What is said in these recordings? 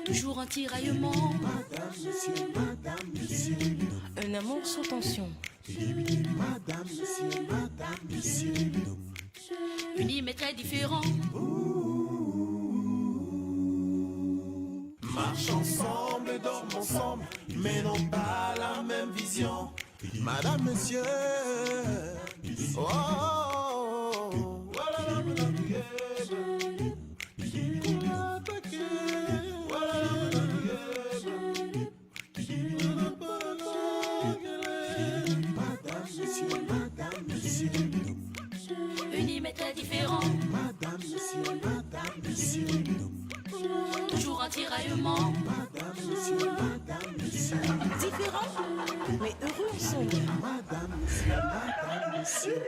Toujours un tiraillement. Un amour sous tension. Unis mais très différents. Marche ensemble, dorment ensemble, mais n'ont pas la même vision. Madame, monsieur. Oh, oh, oh, voilà, Unis mais très différents. Madame, monsieur. Toujours un tiraillement. Différents, mais heureux ensemble. Madame, monsieur.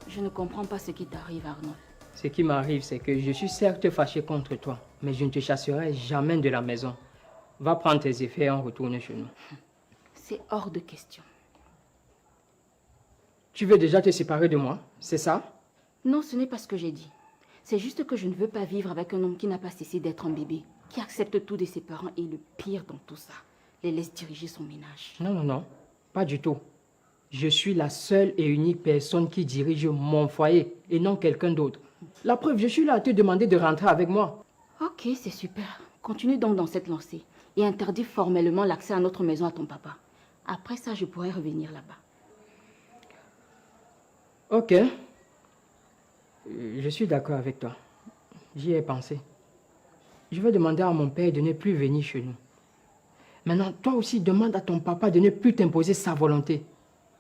Je ne comprends pas ce qui t'arrive, Arnold. Ce qui m'arrive, c'est que je suis certes fâché contre toi, mais je ne te chasserai jamais de la maison. Va prendre tes effets et on retourne chez nous. C'est hors de question. Tu veux déjà te séparer de moi, c'est ça? Non, ce n'est pas ce que j'ai dit. C'est juste que je ne veux pas vivre avec un homme qui n'a pas cessé d'être un bébé, qui accepte tout de ses parents et le pire dans tout ça, les laisse diriger son ménage. Non, pas du tout. Je suis la seule et unique personne qui dirige mon foyer et non quelqu'un d'autre. La preuve, je suis là à te demander de rentrer avec moi. Ok, c'est super. Continue donc dans cette lancée et interdis formellement l'accès à notre maison à ton papa. Après ça, je pourrai revenir là-bas. Ok. Je suis d'accord avec toi. J'y ai pensé. Je vais demander à mon père de ne plus venir chez nous. Maintenant, toi aussi, demande à ton papa de ne plus t'imposer sa volonté.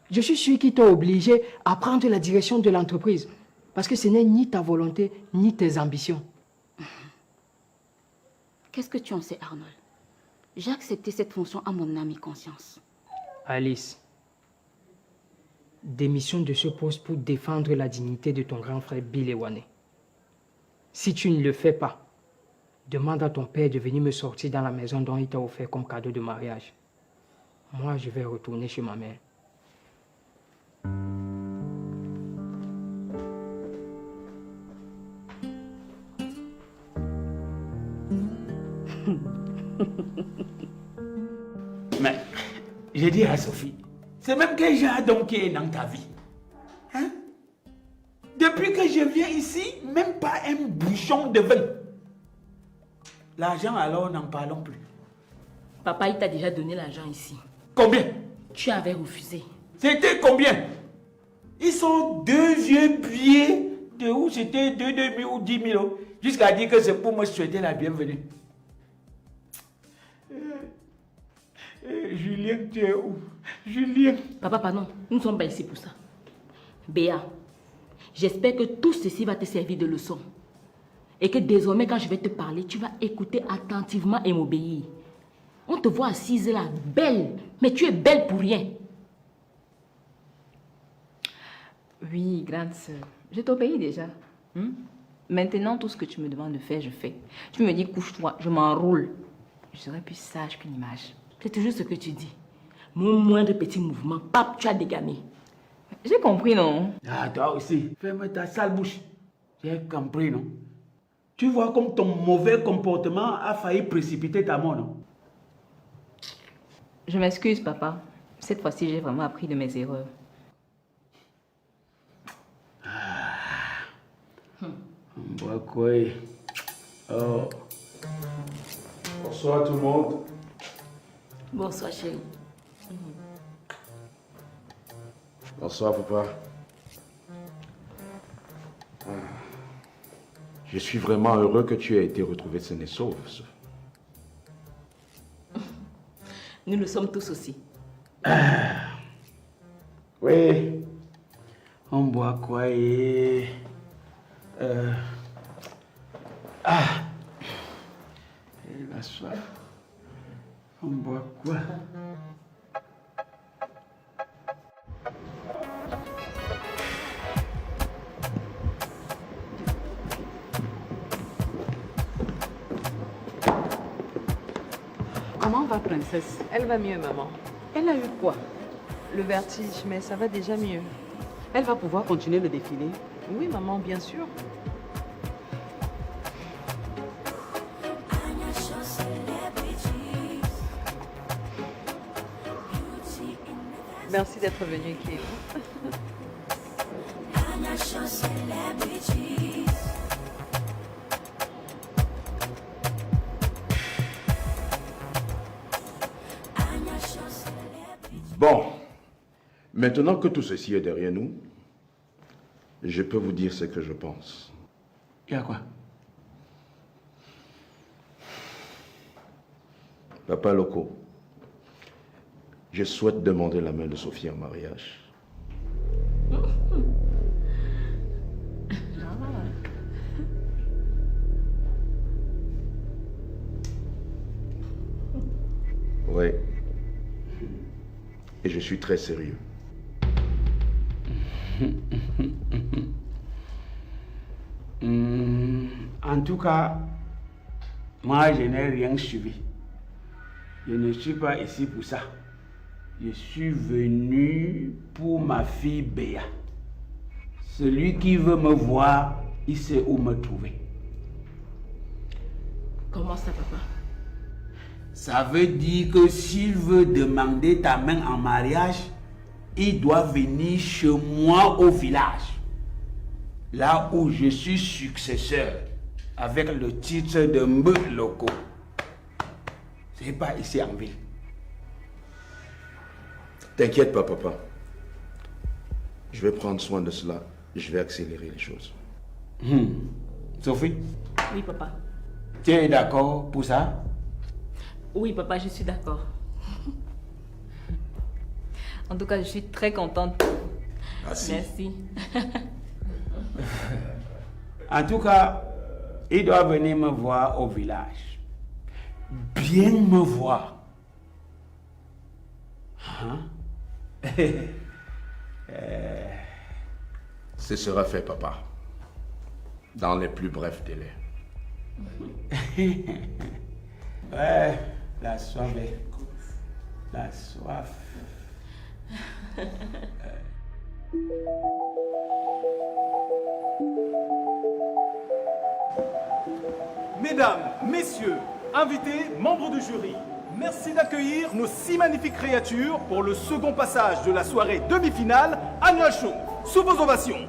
Je suis sûr qu'il t'a obligé à prendre la direction de l'entreprise. Parce que ce n'est ni ta volonté, ni tes ambitions. Qu'est-ce que tu en sais, Arnold? J'ai accepté cette fonction à mon âme et conscience. Alice, démission de ce poste pour défendre la dignité de ton grand frère Bill Ewane. Si tu ne le fais pas, demande à ton père de venir me sortir dans la maison dont il t'a offert comme cadeau de mariage. Moi, je vais retourner chez ma mère. Mais, j'ai dit à Sophie, c'est même quel genre d'homme qui est dans ta vie. Hein? Depuis que je viens ici, même pas un bouchon de vin. L'argent alors, n'en parlons plus. Papa, il t'a déjà donné l'argent ici. Combien? Tu avais refusé. C'était combien? Ils sont deux vieux billets de où c'était 2 000 ou 10 000 jusqu'à dire que c'est pour me souhaiter la bienvenue. Julien, tu es où? Julien. Papa, pardon, nous ne sommes pas ici pour ça. Béa, j'espère que tout ceci va te servir de leçon. Et que désormais, quand je vais te parler, tu vas écouter attentivement et m'obéir. On te voit assise là, belle, mais tu es belle pour rien. Oui, grande sœur, je t'obéis déjà. Maintenant, tout ce que tu me demandes de faire, je fais. Tu me dis couche-toi, je m'enroule. Je serai plus sage qu'une image. C'est toujours ce que tu dis. Mon moindre petit mouvement, pape, tu as dégamé. J'ai compris, non? Ah, toi aussi, ferme ta sale bouche. J'ai compris, non? Tu vois comme ton mauvais comportement a failli précipiter ta mort, non? Je m'excuse, papa. Cette fois-ci, j'ai vraiment appris de mes erreurs. Bois quoi? Oh. Bonsoir tout le monde. Bonsoir, chérie. Bonsoir, papa. Je suis vraiment heureux que tu aies été retrouvé sain et sauf. Nous le sommes tous aussi. Oui. On boit quoi et... Et la soif. On boit quoi? Comment va, princesse? Elle va mieux, maman. Elle a eu quoi? Le vertige, mais ça va déjà mieux. Elle va pouvoir continuer le défilé? Oui, maman, bien sûr. Merci d'être venu, Kim. Bon, maintenant que tout ceci est derrière nous, je peux vous dire ce que je pense. Il y a quoi? Papa Loco, je souhaite demander la main de Sophie en mariage. Oui. Et je suis très sérieux. En tout cas, moi je n'ai rien suivi. Je ne suis pas ici pour ça. Je suis venu pour ma fille Béa. Celui qui veut me voir, il sait où me trouver. Comment ça, papa? Ça veut dire que s'il veut demander ta main en mariage, il doit venir chez moi au village. Là où je suis successeur, avec le titre de Mbe Loco. C'est pas ici en ville. T'inquiète pas, papa. Je vais prendre soin de cela. Je vais accélérer les choses. Sophie, Oui, papa. tu es d'accord pour ça? Oui, papa, je suis d'accord. En tout cas, je suis très contente. Merci. En tout cas, il doit venir me voir au village. Bien me voir. Hein? Ce sera fait, papa. Dans les plus brefs délais. Ouais, la soif est... La soif... Mesdames, messieurs, invités, membres du jury, merci d'accueillir nos 6 magnifiques créatures pour le second passage de la soirée demi-finale Annual Show. Sous vos ovations.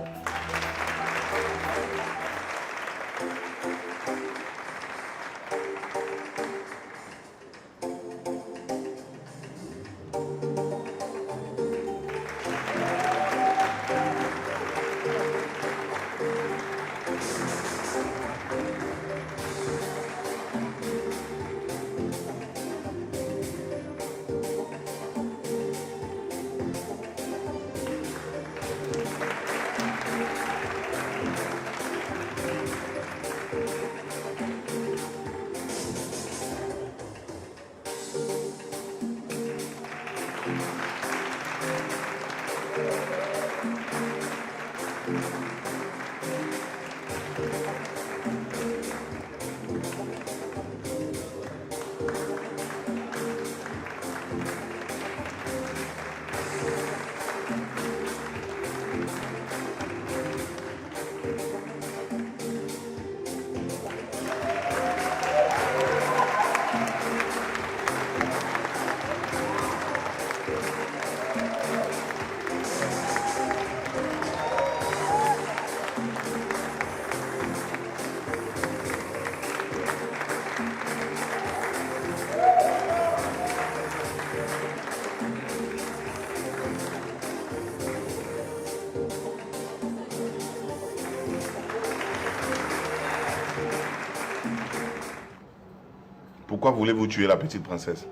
Pourquoi voulez-vous tuer la petite princesse?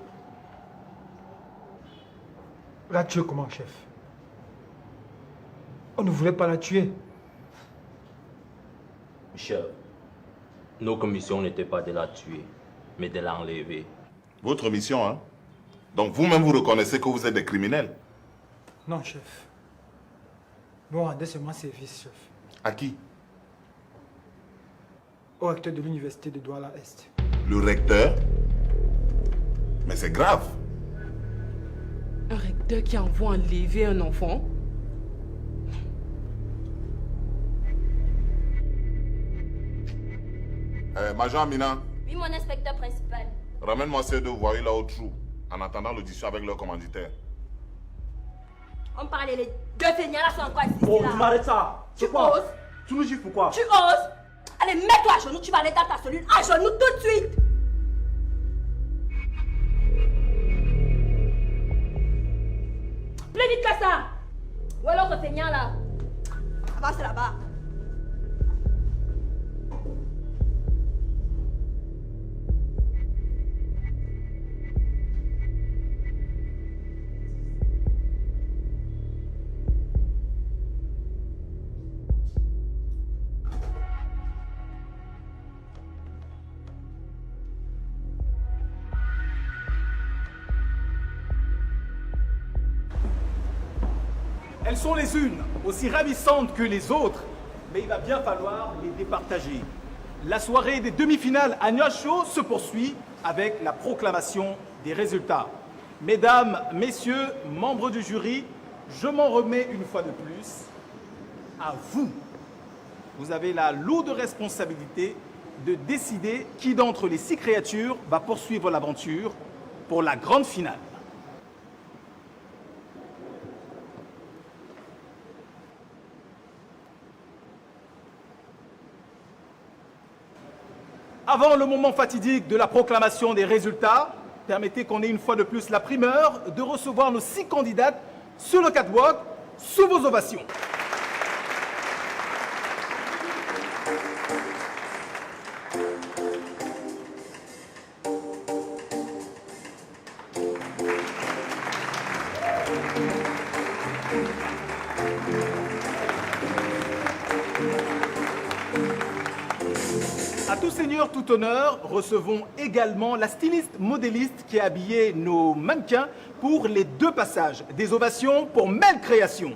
La tuer comment, chef? On ne voulait pas la tuer. Chef, nos commissions n'étaient pas de la tuer, mais de l'enlever. Votre mission, hein? Donc vous-même vous reconnaissez que vous êtes des criminels? Non, chef. Nous, on rendait seulement service, chef. À qui? Au recteur de l'université de Douala-Est. Le recteur? Mais c'est grave. Un recteur qui envoie enlever un enfant? Major Amina, Oui, mon inspecteur principal. ramène-moi ces deux voyous là au trou, en attendant l'audition avec leur commanditaire. On parlait les deux feignants là sont encore ici. Oh, là. tu m'arrêtes ça. Tu oses? Tu nous gifles pourquoi? Tu oses? Allez, mets-toi à genoux, tu vas aller dans ta cellule. À genoux tout de suite. Plus vite que ça. Où est l'autre feignant là? Avance là-bas. Elles sont les unes aussi ravissantes que les autres, mais il va bien falloir les départager. La soirée des demi-finales à Nyasho se poursuit avec la proclamation des résultats. Mesdames, messieurs, membres du jury, je m'en remets une fois de plus à vous. Vous avez la lourde responsabilité de décider qui d'entre les 6 créatures va poursuivre l'aventure pour la grande finale. Avant le moment fatidique de la proclamation des résultats, permettez qu'on ait une fois de plus la primeur de recevoir nos 6 candidates sur le catwalk sous vos ovations. À tout seigneur, tout honneur, recevons également la styliste modéliste qui a habillé nos mannequins pour les 2 passages. Des ovations pour Mel Création.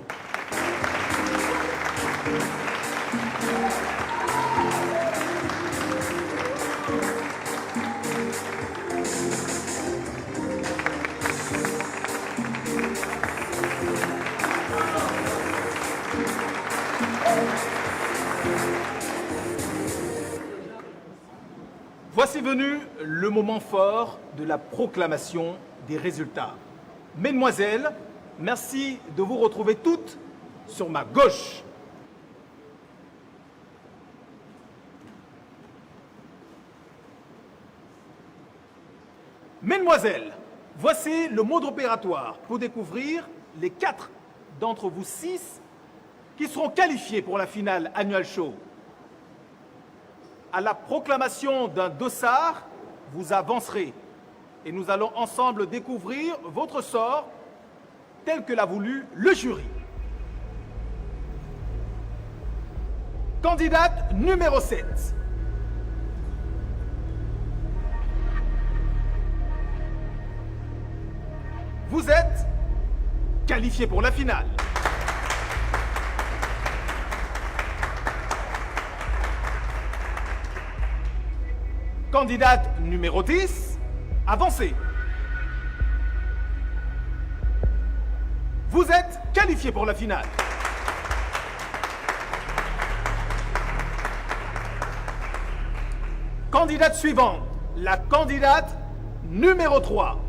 Voici venu le moment fort de la proclamation des résultats. Mesdemoiselles, merci de vous retrouver toutes sur ma gauche. Mesdemoiselles, voici le mode opératoire pour découvrir les 4 d'entre vous 6 qui seront qualifiés pour la finale Annual Show. À la proclamation d'un dossard, vous avancerez et nous allons ensemble découvrir votre sort tel que l'a voulu le jury. Candidate numéro 7. Vous êtes qualifié pour la finale. Candidate numéro 10, avancez. Vous êtes qualifié pour la finale. Candidate suivante, la candidate numéro 3.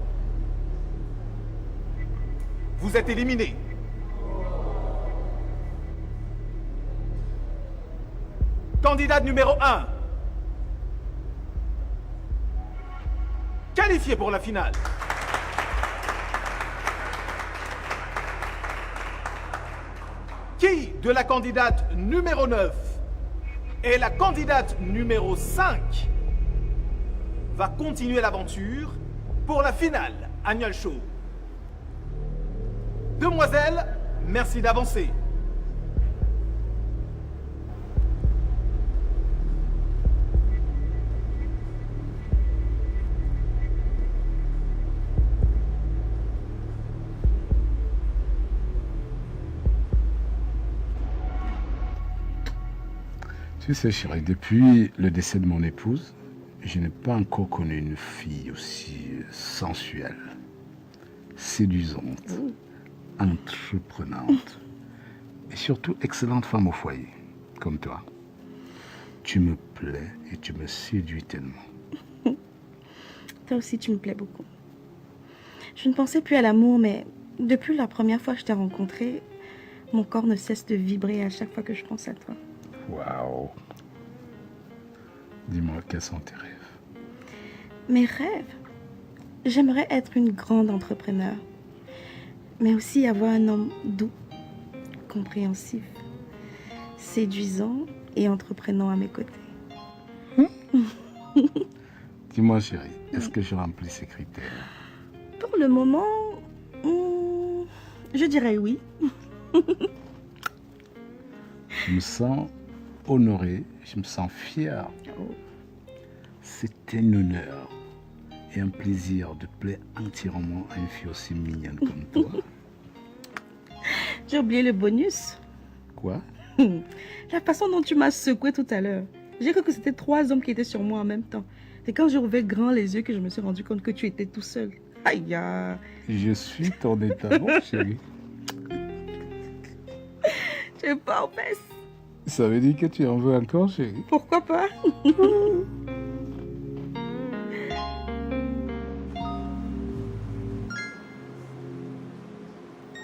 Vous êtes éliminé. Candidate numéro 1. Qualifié pour la finale. Qui de la candidate numéro 9 et la candidate numéro 5 va continuer l'aventure pour la finale Annual Show. Demoiselles, merci d'avancer. Tu sais, chérie, depuis le décès de mon épouse, je n'ai pas encore connu une fille aussi sensuelle, séduisante, entreprenante et surtout excellente femme au foyer, comme toi. Tu me plais et tu me séduis tellement. Toi aussi, tu me plais beaucoup. Je ne pensais plus à l'amour, mais depuis la première fois que je t'ai rencontré, mon corps ne cesse de vibrer à chaque fois que je pense à toi. Waouh! Dis-moi, quels sont tes rêves? Mes rêves? J'aimerais être une grande entrepreneur, mais aussi avoir un homme doux, compréhensif, séduisant et entreprenant à mes côtés. Dis-moi, chérie, est-ce que je remplis ces critères? Pour le moment, je dirais oui. Je me sens honoré, je me sens fier. C'est un honneur et un plaisir de plaire entièrement à une fille aussi mignonne comme toi. J'ai oublié le bonus. Quoi? La façon dont tu m'as secoué tout à l'heure. J'ai cru que c'était 3 hommes qui étaient sur moi en même temps. C'est quand j'ai ouvert grand les yeux que je me suis rendu compte que tu étais tout seul. Aïe! Je suis ton état, mon chéri. Tu es pas en baisse. Ça veut dire que tu en veux encore, chérie? Pourquoi pas?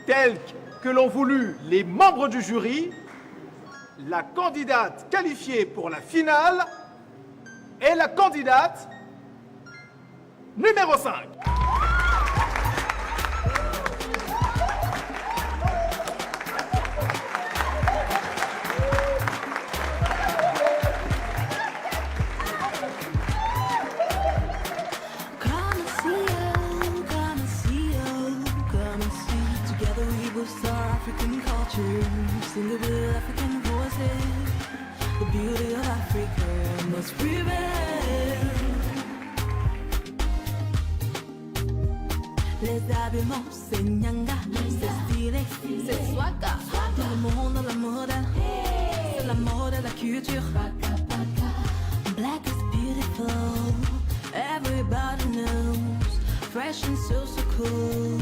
Tels que l'ont voulu les membres du jury, la candidate qualifiée pour la finale est la candidate numéro 5. Sing the real African voices. The beauty of Africa must prevail. Les habillements, c'est nyanga, c'est stylé, c'est swagga. Tout le monde a la mode, c'est la mode et la culture. Black is beautiful, everybody knows. Fresh and so cool.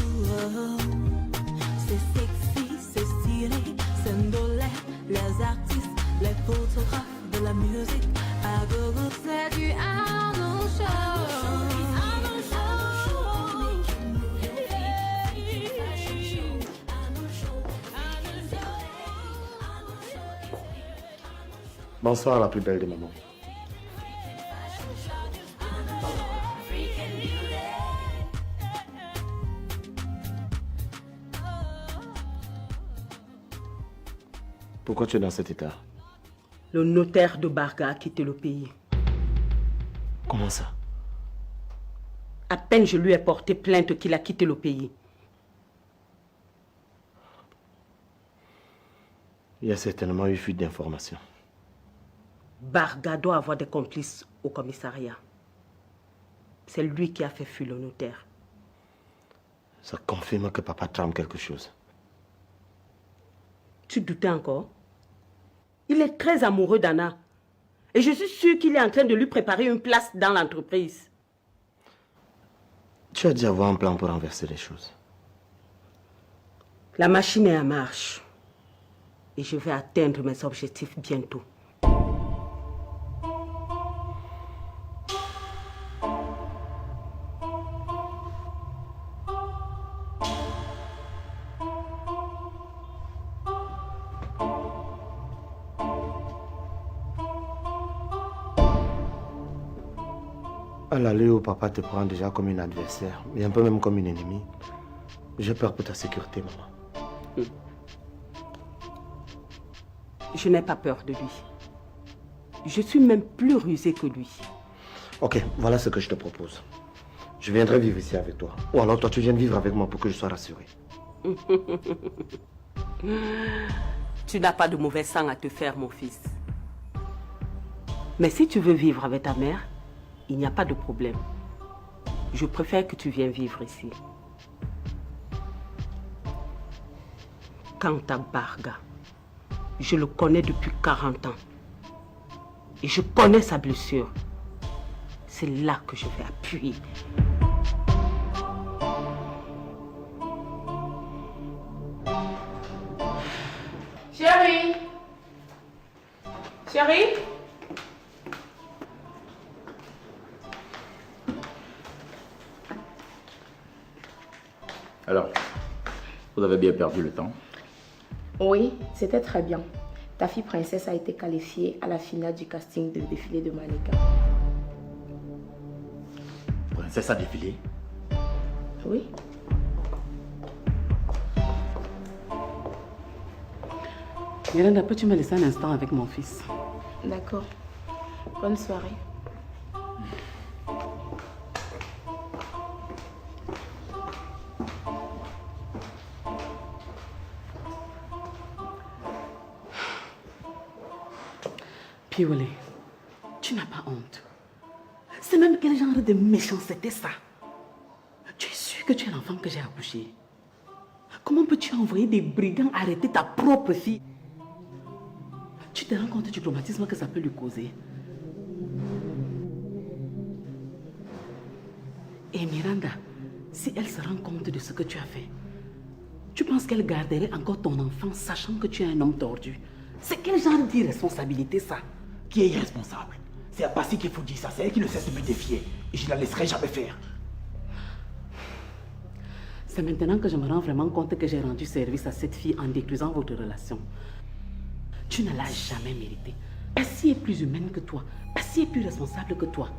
C'est sexy, c'est stylé, c'est ndolé. Les artistes, les photographes de la musique. À gogo, c'est du Arnaud Show. Bonsoir, la plus belle des mamans. Pourquoi tu es dans cet état? Le notaire de Barga a quitté le pays. Comment ça? À peine je lui ai porté plainte qu'il a quitté le pays. Il y a certainement eu fuite d'informations. Barga doit avoir des complices au commissariat. C'est lui qui a fait fuir le notaire. Ça confirme que papa trame quelque chose. Tu doutais encore? Il est très amoureux d'Anna. Et je suis sûre qu'il est en train de lui préparer une place dans l'entreprise. Tu as dû avoir un plan pour renverser les choses. La machine est en marche. Et je vais atteindre mes objectifs bientôt. À l'allure où papa te prend déjà comme une adversaire, et un peu même comme une ennemie, j'ai peur pour ta sécurité, maman. Je n'ai pas peur de lui. Je suis même plus rusée que lui. Ok, voilà ce que je te propose. Je viendrai vivre ici avec toi. Ou alors toi, tu viens vivre avec moi pour que je sois rassuré. Tu n'as pas de mauvais sang à te faire, mon fils. Mais si tu veux vivre avec ta mère, il n'y a pas de problème. Je préfère que tu viennes vivre ici. Quant à Barga, je le connais depuis 40 ans. Et je connais sa blessure. C'est là que je vais appuyer. Chérie! Chérie? Alors, vous avez bien perdu le temps. Oui, c'était très bien. Ta fille princesse a été qualifiée à la finale du casting de défilé de mannequins. Princesse a défilé? Oui. Miranda, peux-tu me laisser un instant avec mon fils? D'accord. Bonne soirée. Piolé, tu n'as pas honte. C'est même quel genre de méchanceté ça? Tu es sûr que tu es l'enfant que j'ai accouché? Comment peux-tu envoyer des brigands arrêter ta propre fille? Tu te rends compte du traumatisme que ça peut lui causer? Et Miranda, si elle se rend compte de ce que tu as fait, tu penses qu'elle garderait encore ton enfant sachant que tu es un homme tordu? C'est quel genre d'irresponsabilité ça? Qui est irresponsable? C'est à Passy qu'il faut dire ça, c'est elle qui ne cesse de me défier. Et je ne la laisserai jamais faire. C'est maintenant que je me rends vraiment compte que j'ai rendu service à cette fille en détruisant votre relation. Tu ne l'as jamais méritée. Passy est plus humaine que toi. Passy est plus responsable que toi.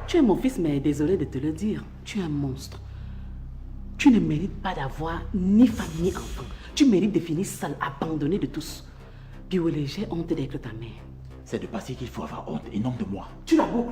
Tu es mon fils, mais désolé de te le dire, tu es un monstre. Tu ne mérites pas d'avoir ni femme ni enfant. Tu mérites de finir seule, abandonnée de tous. Biolé, j'ai honte d'être ta mère. C'est de Passy qu'il faut avoir honte et non de moi. Tu l'as beau.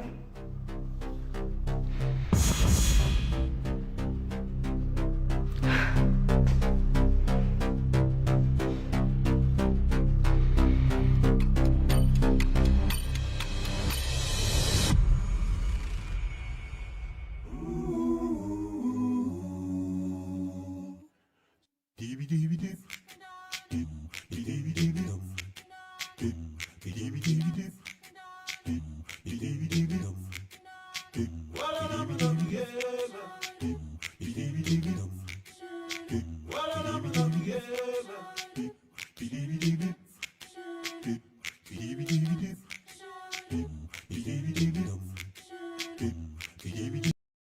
Voilà,